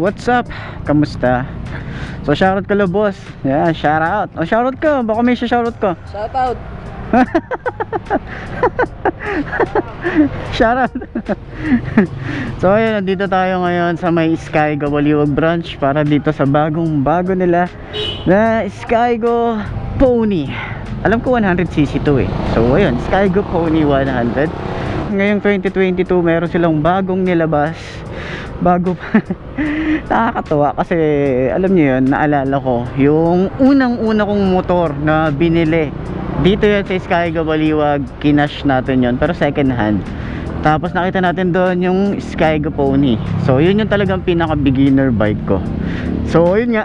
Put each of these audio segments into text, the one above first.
What's up? Kamusta? So shoutout ka lo boss. Yeah, shoutout. O shoutout ka, baka may shoutout ka. Shoutout. Shoutout. So ayun, nandito tayo ngayon sa may Skygo Baliwag branch para dito sa bago nila na Skygo Pony. Alam ko 100cc to eh. So ayun, Skygo Pony 100. Ngayong 2022 meron silang bagong nilabas. Bago pa. Nakakatawa kasi alam niyo yun, naalala ko yung unang-una kong motor na binili dito yan sa Skygo Baliwag. Kinash natin yon pero second hand. Tapos nakita natin doon yung Skygo Pony. So yun yung talagang pinaka beginner bike ko. So yun nga,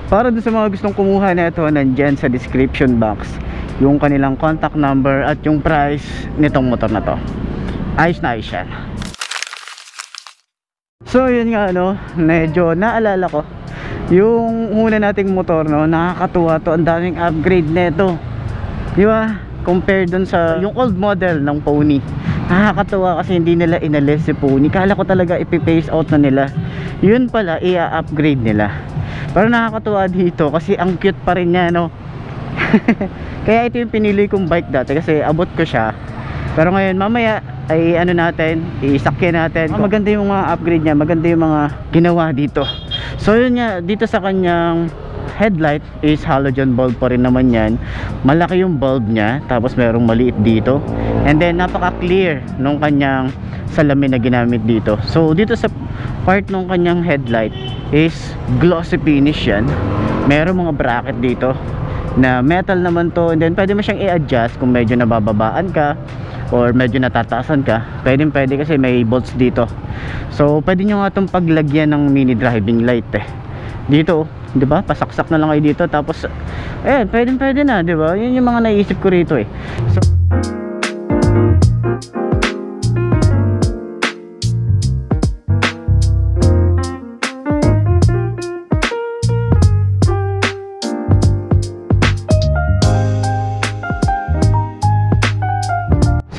para doon sa mga gustong kumuha na ito, nandyan sa description box yung kanilang contact number at yung price nitong motor na to. Ayos na ayos yan. So yun nga, medyo naalala ko yung una nating motor, nakakatuwa to, ang daming upgrade nito, di ba? Compare dun sa yung old model ng Pony. Nakakatuwa kasi hindi nila inalis si Pony. Kala ko talaga ipi-phase out na nila. Yun pala, i-upgrade nila. Pero nakakatuwa dito kasi ang cute pa rin niya, Kaya ito yung pinili kong bike dati kasi abot ko siya. Pero ngayon mamaya ay isakyan natin. Maganda yung mga upgrade niya, maganda yung mga ginawa dito. So yun nga, dito sa kanyang headlight is halogen bulb pa rin naman yan. Malaki yung bulb niya, tapos merong maliit dito. And then napaka clear nung kanyang salamin na ginamit dito. So dito sa part nung kanyang headlight is glossy finish yan. Merong mga bracket dito na metal naman to, and then pwede mo siyang i-adjust kung medyo nabababaan ka or medyo natataasan ka. Pwede kasi may bolts dito. So pwede nyo nga itong paglagyan ng mini driving light dito, di ba? Pasaksak na lang kayo dito, tapos pwede na, di ba? Yun yung mga naisip ko rito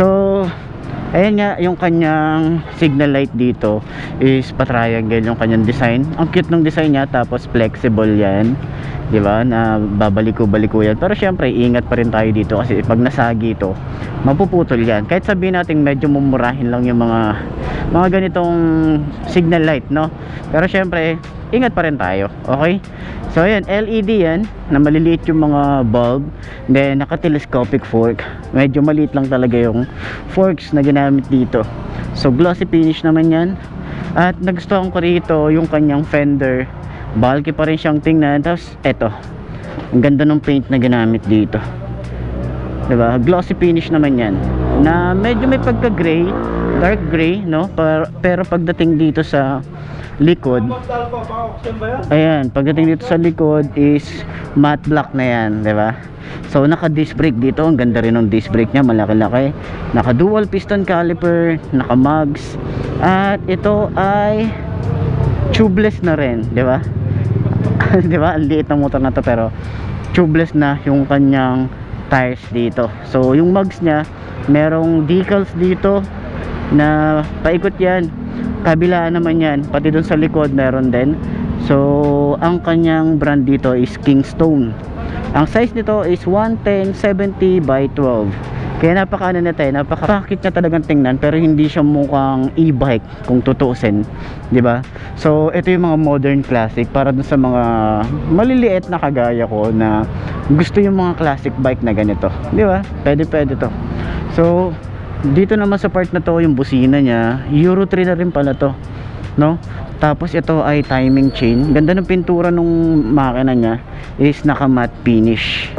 So ayan nga, yung kanyang signal light dito is pa-triangle yung kanyang design. Ang cute ng design niya, tapos flexible yan, di ba? Na babaliko-baliko yan. Pero syempre, ingat pa rin tayo dito kasi pag nasagi ito, mapuputol yan. Kahit sabihin natin medyo mumurahin lang yung mga ganitong signal light, Pero syempre, ingat pa rin tayo, okay? So ayan, LED yan, na maliliit yung mga bulb. Then naka-telescopic fork. Medyo maliit lang talaga yung forks na ginamit dito. So glossy finish naman yan. At nagustuhan ko rito yung kanyang fender. Bulky pa rin siyang tingnan. Tapos eto, ang ganda ng paint na ginamit dito, diba? Glossy finish naman yan, na medyo may pagka-gray, dark gray, pero pagdating dito sa likod, ayan, pagdating dito sa likod is matte black na yan, diba? So naka disc brake dito, ang ganda rin ng disc brake nya, malaki-laki. Naka dual piston caliper, naka mugs, at ito ay tubeless na rin, diba? Diba? Ang liit ng motor na to, pero tubeless na yung kanyang tires dito. So yung mugs nya, merong decals dito na paikot yan, kabilaan naman yan, pati dun sa likod meron din. So ang kanyang brand dito is Kingstone. Ang size nito is 110/70 by 12. Kaya napaka-pakit niya talagang tingnan, pero hindi siya mukhang e-bike kung tutuusin, di ba? So ito yung mga modern classic para dun sa mga maliliit na kagaya ko na gusto yung mga classic bike na ganito, di ba? Pwede to. So dito naman sa part na to, yung busina niya, Euro 3 na rin pala to, Tapos ito ay timing chain. Ganda ng pintura nung makina niya, is naka matte finish.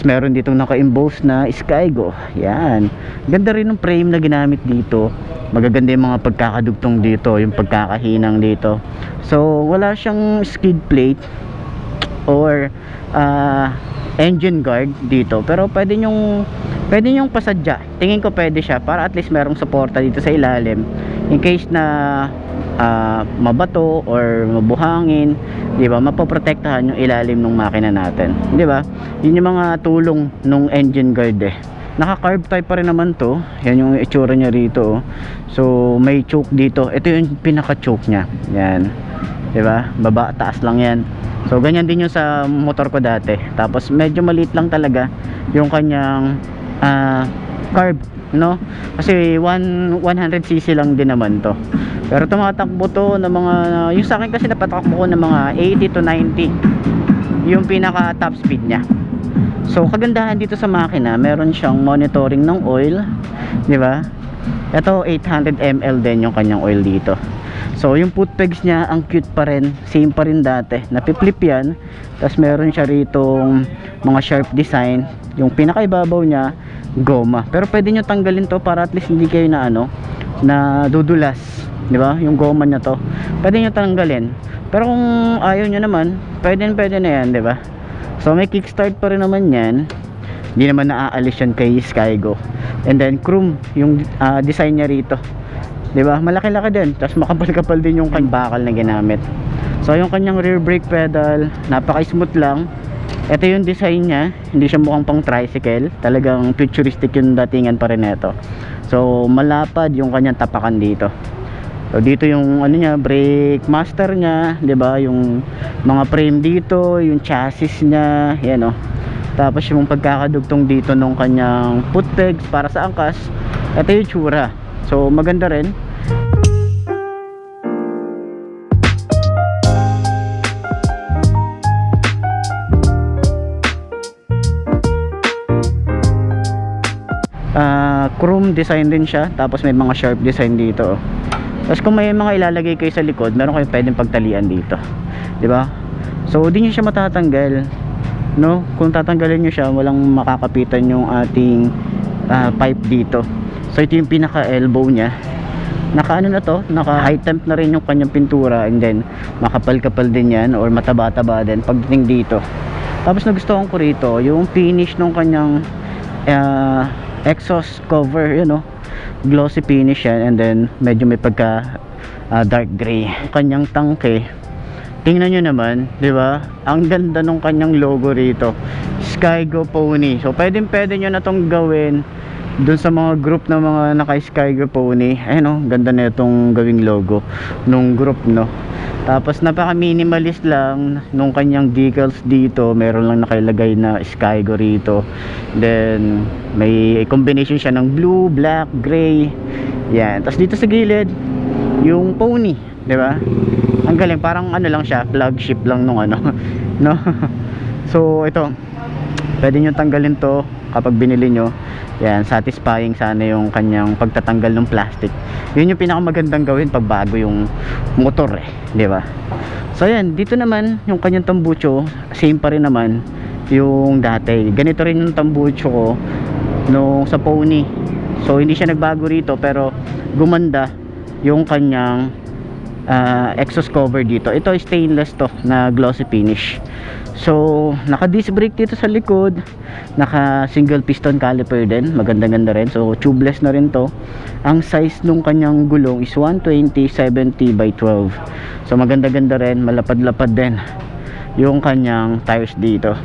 Meron ditong naka-emboss na Skygo. Yan. Ganda rin ng frame na ginamit dito. Magaganda yung mga pagkakadugtong dito, yung pagkakahinang dito. So wala siyang skid plate or engine guard dito, pero pwede nyong pasadya. Tingin ko pwede siya para at least merong suporta dito sa ilalim in case na mabato or mabuhangin, di ba, mapoprotektahan yung ilalim ng makina natin, di ba? Yun yung mga tulong nung engine guard eh. Naka-carb type pa rin naman to. Yan yung itsura niya rito, oh. So may choke dito, ito yung pinaka choke nya, yan, di ba? Baba taas lang yan. So ganyan din yung sa motor ko dati. Tapos medyo maliit lang talaga yung kanyang carb, no? Kasi 100cc lang din naman to. Pero tumatakbo to ng mga, yung sa akin kasi napatakbo ko ng mga 80 to 90 yung pinaka top speed nya. So kagandahan dito sa makina, meron siyang monitoring ng oil, di ba? Ito 800 ml din yung kanyang oil dito. So yung foot pegs niya ang cute pa rin, same pa rin dati, napiplip yan. Tapos meron siya ritong mga sharp design. Yung pinakaibabaw niya goma, pero pwede nyo tanggalin to para at least hindi kayo na na dudulas, di ba? Yung goma niya to pwede nyo tanggalin, pero kung ayaw nyo naman, pwede na yan, di ba? So may kickstart pa rin naman yan, hindi naman naaalis yan kay Skygo. And then chrome yung design niya rito, di ba? Malaki-laki din, tapos makapal-kapal din yung bakal na ginamit. So yung kanyang rear brake pedal, napaka-smooth lang. Ito yung design niya, hindi siya mukhang pang tricycle, talagang futuristic yung datingan pa rin ito. So malapad yung kanyang tapakan dito. So dito yung niya, brake master niya, 'di ba? Yung mga frame dito, yung chassis niya, yan oh. Tapos yung pagkakadugtong dito nung kanyang foot pegs para sa angkas, ito yung tsura. So maganda rin. Chrome design din siya, tapos may mga sharp design dito. Tapos kung may mga ilalagay kayo sa likod, meron kayo pwedeng pagtalian dito, di ba? So di nyo siya matatanggal, no? Kung tatanggalin nyo siya, walang makakapitan yung ating pipe dito. So ito yung pinaka elbow nya, naka na to, naka high temp na rin yung kanyang pintura, and then makapal-kapal din yan or mataba-taba din pagdating dito. Tapos nagustuhan ko rito yung finish ng kanyang exhaust cover, you know, glossy finish yan, and then medyo may pagka dark gray. Ang kanyang tangke, tingnan nyo naman, di ba? Ang ganda ng kanyang logo rito, Skygo Pony. So pwede nyo na tong gawin dun sa mga group na mga naka Skygo Pony. Ayun oh, ganda na itong gawing logo nung group, no? Tapos napaka minimalist lang nung kanyang decals dito, meron lang nakalagay na Skygo rito. Then may combination siya ng blue, black, gray. Yan. Tapos dito sa gilid yung pony, di ba? Ang galing, parang lang siya, flagship lang nung no? So ito, pwede nyo tanggalin to kapag binili nyo. Yan, satisfying sana yung kanyang pagtatanggal ng plastic. Yun yung pinakamagandang gawin pag bago yung motor eh, di ba? So yan, dito naman yung kanyang tambucho, same pa rin naman yung dati. Ganito rin yung tambucho ko nung sa Pony. So hindi siya nagbago rito, pero gumanda yung kanyang exhaust cover dito. Ito stainless to na glossy finish. So naka disc brake dito sa likod, naka single piston caliper din, maganda-ganda rin. So tubeless na rin to. Ang size nung kanyang gulong is 120/70 by 12. So maganda-ganda rin, malapad-lapad din yung kanyang tires dito.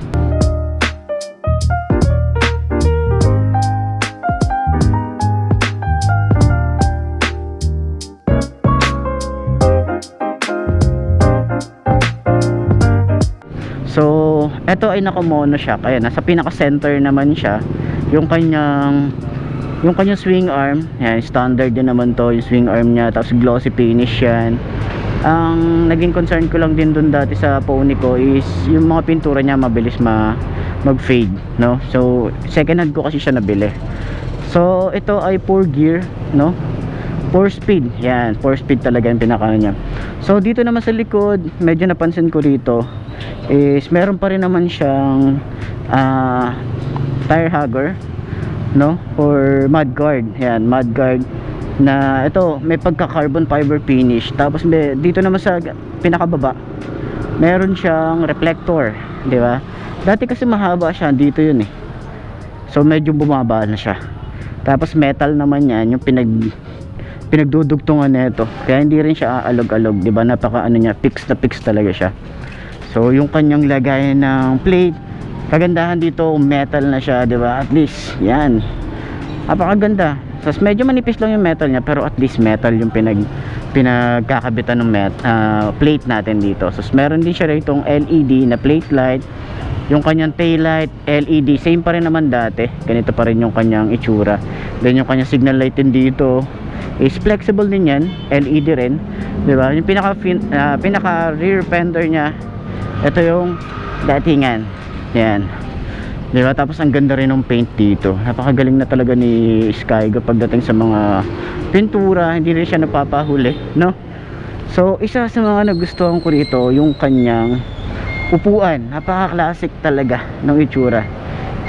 So ito ay naka mono shock, kaya nasa pinaka center naman siya. Yung kanyang swing arm, yan, standard din naman to yung swing arm niya. Tapos glossy finish yan. Ang naging concern ko lang din dun dati sa Pony ko is yung mga pintura niya mabilis mag fade, no? So second hand ko kasi siya nabili. So ito ay 4 gear, no? 4 speed, yan, 4 speed talaga yung pinaka niya. So dito naman sa likod, medyo napansin ko rito is meron pa rin naman siyang tire hugger, no, or mud guard. Yan, mud guard na ito may pagka carbon fiber finish. Tapos dito naman sa pinakababa meron siyang reflector, di ba? Dati kasi mahaba siya dito, yun eh. So medyo bumaba na siya. Tapos metal naman yan, yung pinagdudugtungan nito, kaya hindi rin siya aalog-alog, di ba? Napaka ano niya, fix na fix talaga siya. So yung kanyang lagayan ng plate, kagandahan dito, metal na siya, di ba? At least yan, napakaganda. So medyo manipis lang yung metal niya, pero at least metal yung pinagkakabitan ng plate natin dito. So meron din siya rito LED na plate light. Yung kanyang tail light LED, same pa rin naman dati, ganito pa rin yung kanyang itsura. Then yung kanyang signal light din dito is flexible din yan, LED rin, di ba? Yung pinaka rear fender nya, ito yung datingan, yan, di ba? Tapos ang ganda rin ng paint dito, napakagaling na talaga ni Skygo pagdating sa mga pintura, hindi rin siya napapahuli, no? So isa sa mga nagustuhan ko rito yung kanyang upuan, napaka-classic talaga ng itsura.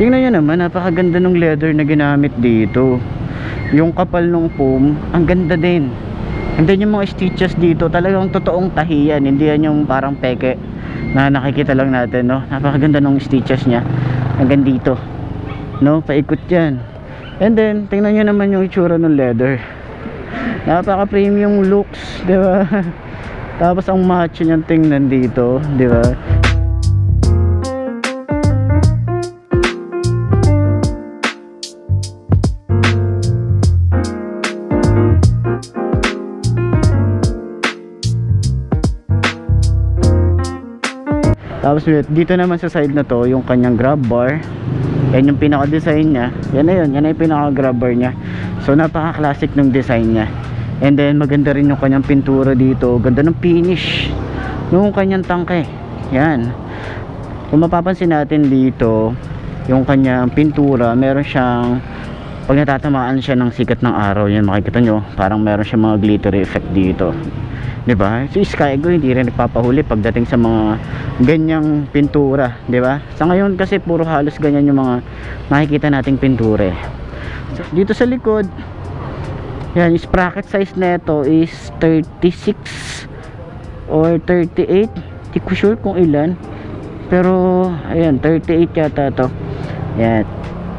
Tingnan nyo naman, napakaganda ng leather na ginamit dito. Yung kapal ng foam, ang ganda din. And then yung mga stitches dito, talagang totoong tahiyan, hindi yan yung parang peke na nakikita lang natin, no? Napakaganda ng stitches nya hanggang dito, no? Paikot yan. And then tingnan nyo naman yung itsura ng leather, napaka-premium looks, di ba? Tapos ang macho niyang tingnan dito, di ba? Tapos dito naman sa side na to, yung kanyang grab bar, yan yung pinaka design nya, yan na yun, yan na yung pinaka grab bar nya. So napaka classic ng design nya. And then maganda rin yung kanyang pintura dito, ganda ng finish yung kanyang tangke, yan. Kung mapapansin natin dito, yung kanyang pintura, meron siyang, pag natatamaan siya ng sikat ng araw, yan makikita nyo, parang meron siyang mga glittery effect dito, diba? Si Skygo hindi rin nagpapahuli pagdating sa mga ganyang pintura, diba? Sa ngayon kasi puro halos ganyan yung mga makikita nating pintura. So, dito sa likod, yan, sprocket size neto is 36 or 38, hindi ko sure kung ilan, pero ayan, 38 yata to. Yan.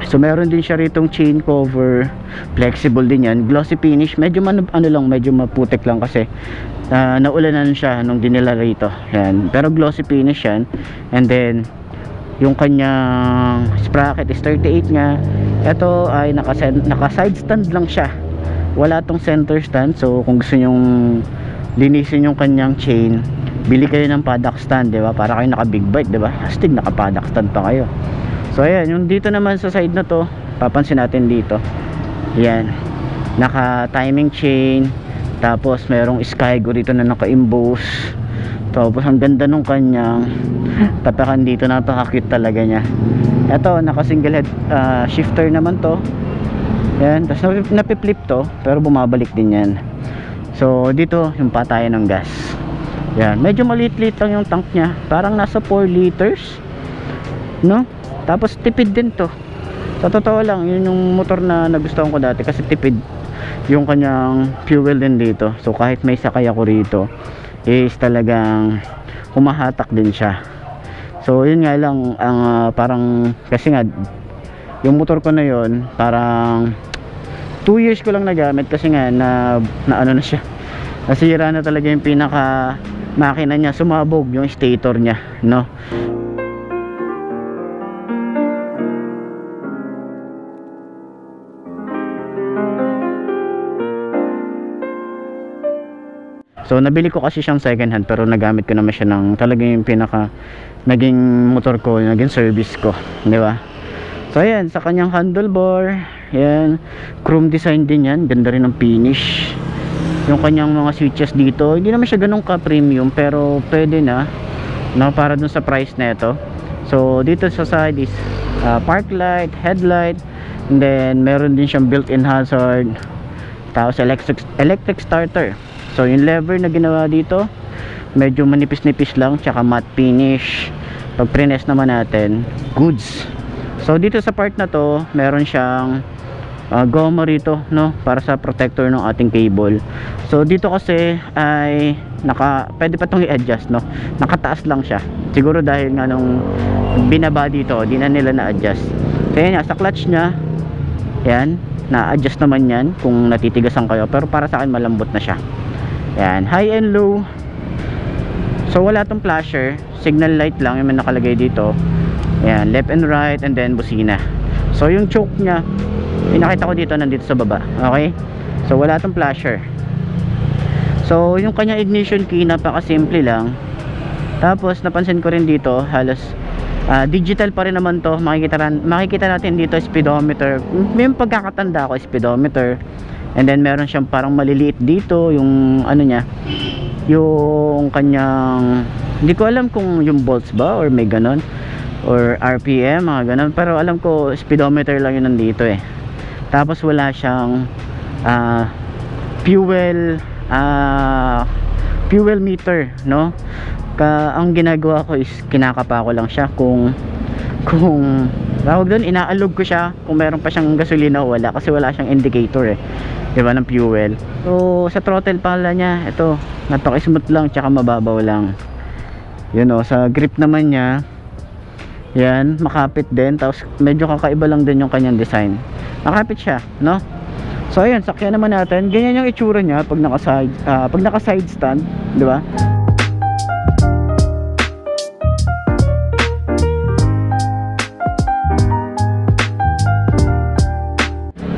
So meron din siya ritong chain cover, flexible din yan, glossy finish, medyo medyo maputik lang kasi naulanan siya nung dinila rito. Yan. Pero glossy finish yan. And then yung kanyang sprocket is 38 nga. Ito ay naka side stand lang siya, wala tong center stand. So kung gusto nyong linisin yung kanyang chain, bili kayo ng paddock stand, di ba? Para kayo naka big bite, di ba? Astig, naka paddock stand pa kayo. So ayan, yung dito naman sa side na to, papansin natin dito, yan, naka timing chain, tapos merong Skygo dito na naka-emboss. Tapos ang ganda nung kanyang tapakan dito, napaka-cute talaga niya. Ito, naka single head shifter naman to. Yan, tapos napiflip to, pero bumabalik din yan. So dito, yung patayan ng gas. Yan, medyo maliit-liit lang yung tank niya, parang nasa 4 liters, no? Tapos tipid din to. Sa totoo lang, yun yung motor na nagustuhan ko dati kasi tipid yung kanyang fuel din dito. So kahit may sakay ako rito, is talagang humahatak din siya. So yun nga lang, ang parang kasi nga yung motor ko na yun, parang 2 years ko lang nagamit kasi nga na ano na siya, nasira na talaga yung pinaka makina niya, sumabog yung stator niya, no? So nabili ko kasi siyang second hand, pero nagamit ko naman siya ng talagang yung pinaka naging motor ko, naging service ko, di ba? So ayan, sa kanyang handlebar, yan, chrome design din yan, ganda rin ng finish. Yung kanyang mga switches dito, hindi naman siya ganun ka premium, pero pwede na, no, para dun sa price nito. So dito sa side is park light, headlight, and then meron din siyang built-in hazard, tapos electric starter. So yung lever na ginawa dito, medyo manipis-nipis lang, tsaka matte finish. Pag prines naman natin, goods. So dito sa part na to, meron siyang goma rito, no, para sa protector ng ating cable. So dito kasi ay pwede pa itong i-adjust, no, nakataas lang siya. Siguro dahil nga nung binaba dito, di na nila na-adjust. So yan nga, sa clutch nya, Yan, na-adjust naman yan kung natitigasan kayo, pero para sa akin malambot na siya. Yan, high and low. So wala tong flasher, signal light lang yung nakalagay dito. Yan, left and right, and then busina. So yung choke nya, pinakita ko dito, nandito sa baba. Okay, so wala tong flasher. So yung kanya ignition key, napakasimple lang. Tapos napansin ko rin dito, halos digital pa rin naman to. Makikita natin dito speedometer. May pagkakatanda ko, speedometer. And then meron siyang parang maliliit dito, yung ano niya, yung kanyang, hindi ko alam kung yung volts ba or may ganon, or RPM, mga ganon. Pero alam ko speedometer lang yun nandito eh. Tapos wala siyang fuel meter, no? Ang ginagawa ko is kinakapa ko lang siya kung tawag doon, inaalog ko siya kung meron pa siyang gasolina o wala, kasi wala siyang indicator eh, diba, ng fuel. So sa throttle pala niya, ito napaka-smooth lang, tsaka mababaw lang. Yun o, sa grip naman niya, yan, makapit din. Tapos medyo kakaiba lang din yung kanyang design, makapit siya, no? So ayun, sakyan naman natin. Ganyan yung itsura niya pag naka side stand, diba?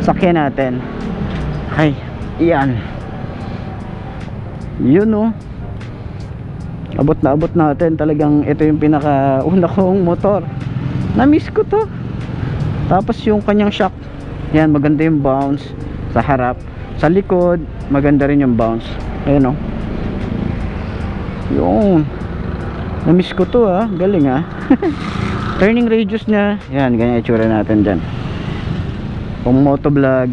Sakyan natin. Ay, iyan. Yun oh. Abot na abot natin. Talagang ito yung pinakauna kong motor. Na-miss ko to. Tapos yung kanyang shock, yan, maganda yung bounce sa harap. Sa likod, maganda rin yung bounce. Ayun oh. Yung na-miss ko to ah. Galing ah. Turning radius nya, yan, ganyan itsura natin dyan. Kung motovlog,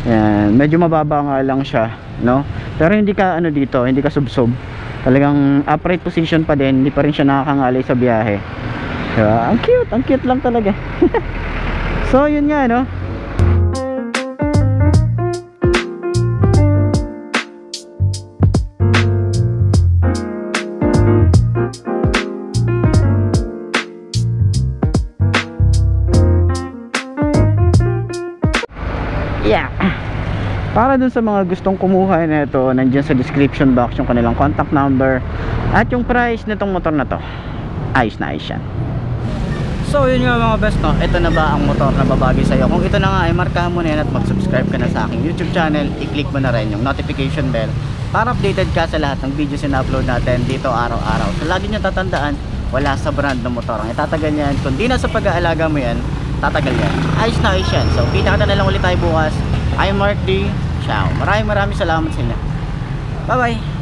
yan, medyo mababa nga lang siya, no? Pero hindi ka ano dito, hindi ka subsob. Talagang upright position pa din, hindi pa rin siya nakakangalay sa biyahe. Diba? Ang cute lang talaga. So yun nga, no? Yeah. Para dun sa mga gustong kumuha nito, nandiyan sa description box yung kanilang contact number at yung price nitong motor na to. Ayos na ayos yan. So yun nga mga best, no? Ito na ba ang motor na babagay sa'yo? Kung ito na nga, ay markahan mo na yan at mag-subscribe ka na sa aking YouTube channel. I-click mo na rin yung notification bell para updated ka sa lahat ng videos na upload natin dito araw-araw. So lagi nyo tatandaan, wala sa brand ng motor ang itatagal yan. Kung di na sa pag-aalaga mo yan, tatagal yan. Ayos na ayos yan. So kita ka na lang ulit tayo bukas. I'm Mark D. Ciao. Maraming salamat sa inyo. Bye bye.